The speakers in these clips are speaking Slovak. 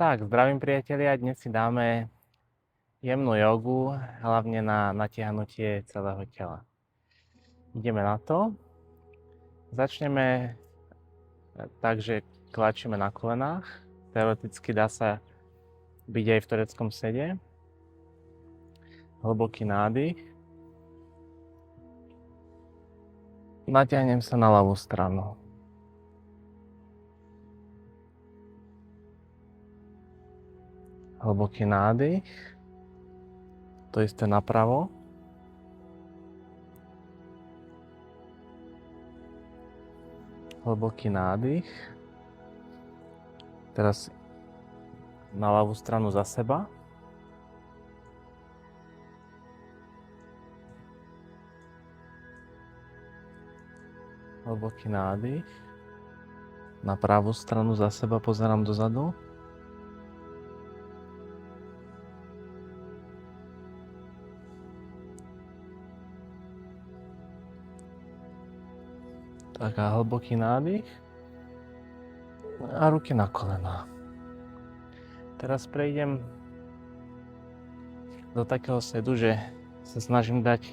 Tak, zdravím priatelia, dnes si dáme jemnú jogu, hlavne na natiahnutie celého tela. Ideme na to. Začneme tak, že klačíme na kolenách. Teoreticky dá sa byť aj v tureckom sede. Hlboký nádych. Natiahnem sa na ľavú stranu. Hlboký nádych. To isté napravo. Hlboký nádych. Teraz na ľavú stranu za seba. Hlboký nádych. Na pravú stranu za seba pozerám dozadu. Tak a hlboký nádych. A ruky na kolená. Teraz prejdem do takého sedu, že sa snažím dať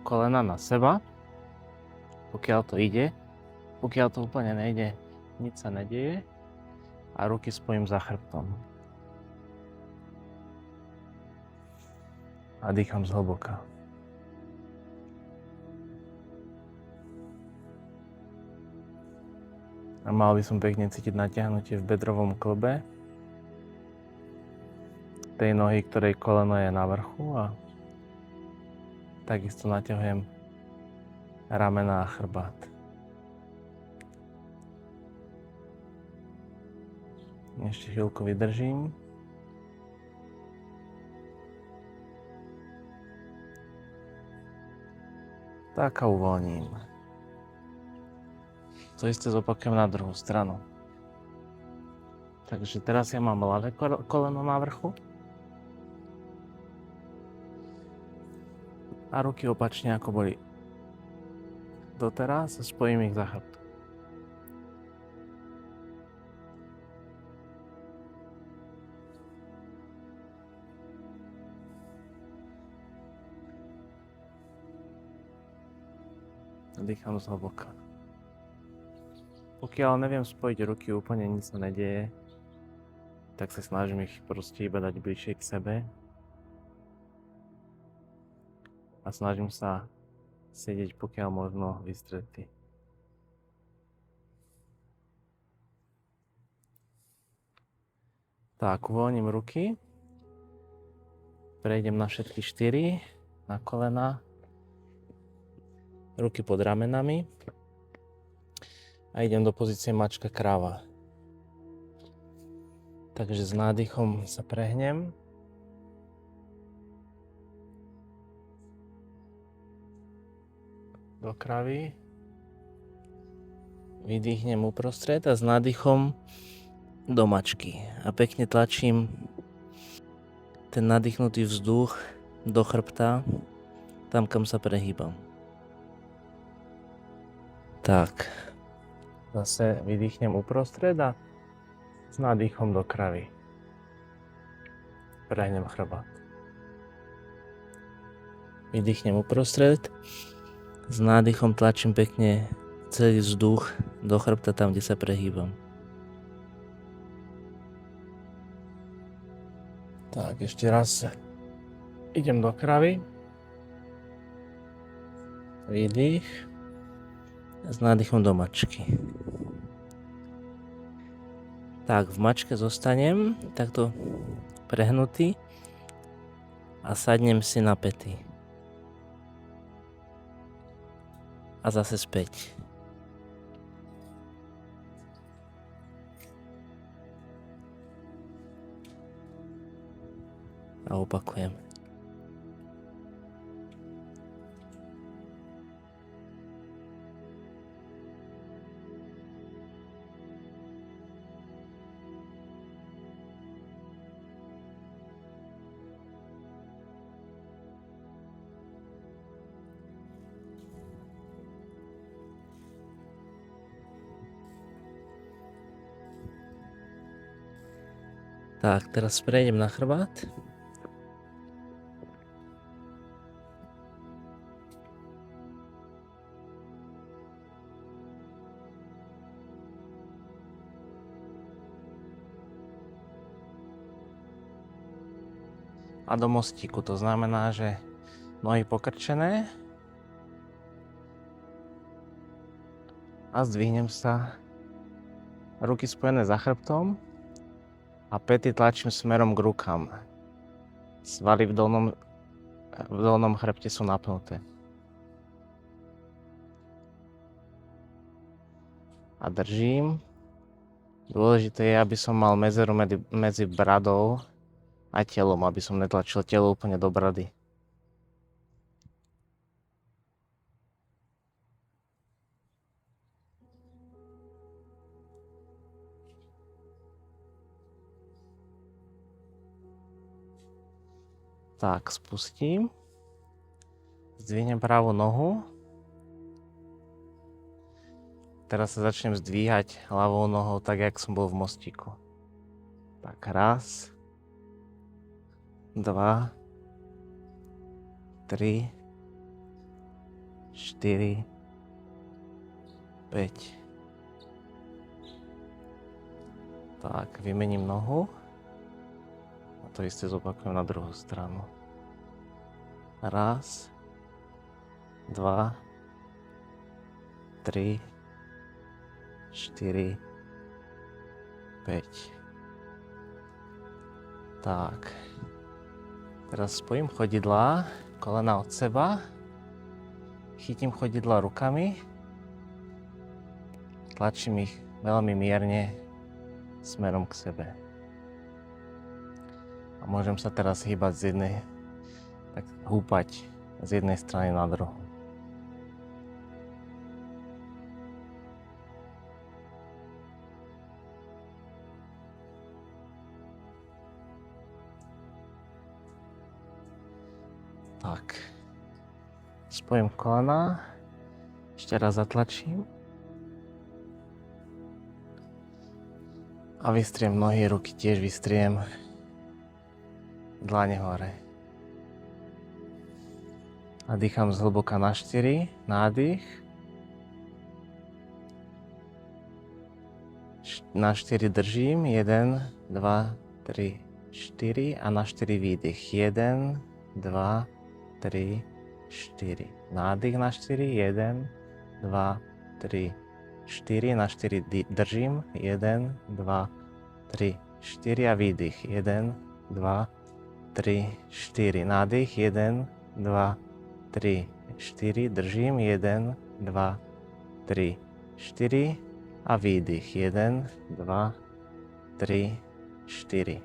kolena na seba, pokiaľ to ide. Pokiaľ to úplne nejde, nič sa nedieje a ruky spojím za chrbtom. A dýcham zhlboka. A mal by som pekne cítiť natiahnutie v bedrovom klbe tej nohy, ktorej koleno je na vrchu, a takisto naťahujem ramená a chrbát. Ešte chvíľku vydržím. Tak a uvoľním. To isté zopakujem na druhú stranu. Takže teraz ja mám ľavé koleno na vrchu a ruky opačne ako boli doteraz a spojím ich za chrbtom. Dýcham zhlboka. Pokiaľ neviem spojiť ruky, úplne nič sa nedieje, tak sa snažím ich proste iba dať bližšie k sebe a snažím sa sedieť pokiaľ možno vystretý. Tak, uvoľním ruky, prejdem na všetky 4, na kolena, ruky pod ramenami a idem do pozície mačka kráva. Takže s nádychom sa prehnem. Do kravy. Vydýchnem uprostred a s nádychom do mačky. A pekne tlačím ten nadýchnutý vzduch do chrbta, tam kam sa prehýbam. Tak. Zase vydýchnem uprostred a s nádychom do kravy. Prehnem chrbát. Vydýchnem uprostred. S nádychom tlačím pekne celý vzduch do chrbta, tam, kde sa prehýbam. Tak, ešte raz idem do kravy. Výdych. S nádychom do mačky. Tak, v mačke zostanem takto prehnutý a sadnem si na päty. A zase späť. A opakujem. Tak, teraz prejdem na chrbát. A do mostíku, to znamená, že nohy pokrčené a zdvihnem sa, ruky spojené za chrbtom a päty tlačím smerom k rukám. Svaly v dolnom chrbte sú napnuté. A držím. Dôležité je, aby som mal medzeru medzi bradou a telom, aby som netlačil telo úplne do brady. Tak, spustím. Zdvihnem pravú nohu. Teraz sa začnem zdvíhať ľavou nohou, tak jak som bol v mostíku. Tak, raz, 2, 3, 4, 5. Tak, vymením nohu. A to isté zopakujem na druhú stranu. Raz, 2, 3, 4, 5. Tak. Teraz spojím chodidlá, kolena od seba. Chytím chodidlá rukami. Tlačím ich veľmi mierne smerom k sebe. A môžem sa teraz hýbať húpať z jednej strany na druhú. Tak. Spojím kolena. Ešte raz zatlačím. A vystriem nohy, ruky tiež vystriem. Dlane hore. A dýcham zhlboka na 4. Nádych. Na 4 držím. 1, 2, 3, 4. A na 4 výdych. 1, 2, 3, 4. Nádych na 4. 1, 2, 3, 4. Na 4 držím. 1, 2, 3, 4. A výdych. 1, 2, 3, 4. Nádych. 1, 2, 3, 4. Držím. 1, 2, 3, 4. A výdych. 1, 2, 3, 4.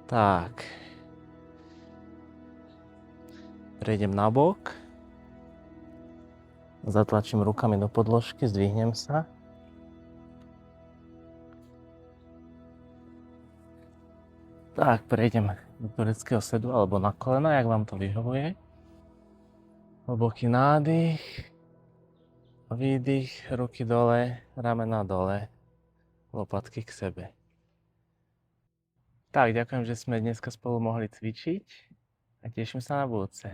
Tak. Prejdem na bok. Zatlačím rukami do podložky, zdvihnem sa. Tak, prejdem do tureckého sedu alebo na kolena, jak vám to vyhovuje. Hlboký nádych, výdych, ruky dole, ramena dole, lopatky k sebe. Tak, ďakujem, že sme dneska spolu mohli cvičiť a teším sa na budúce.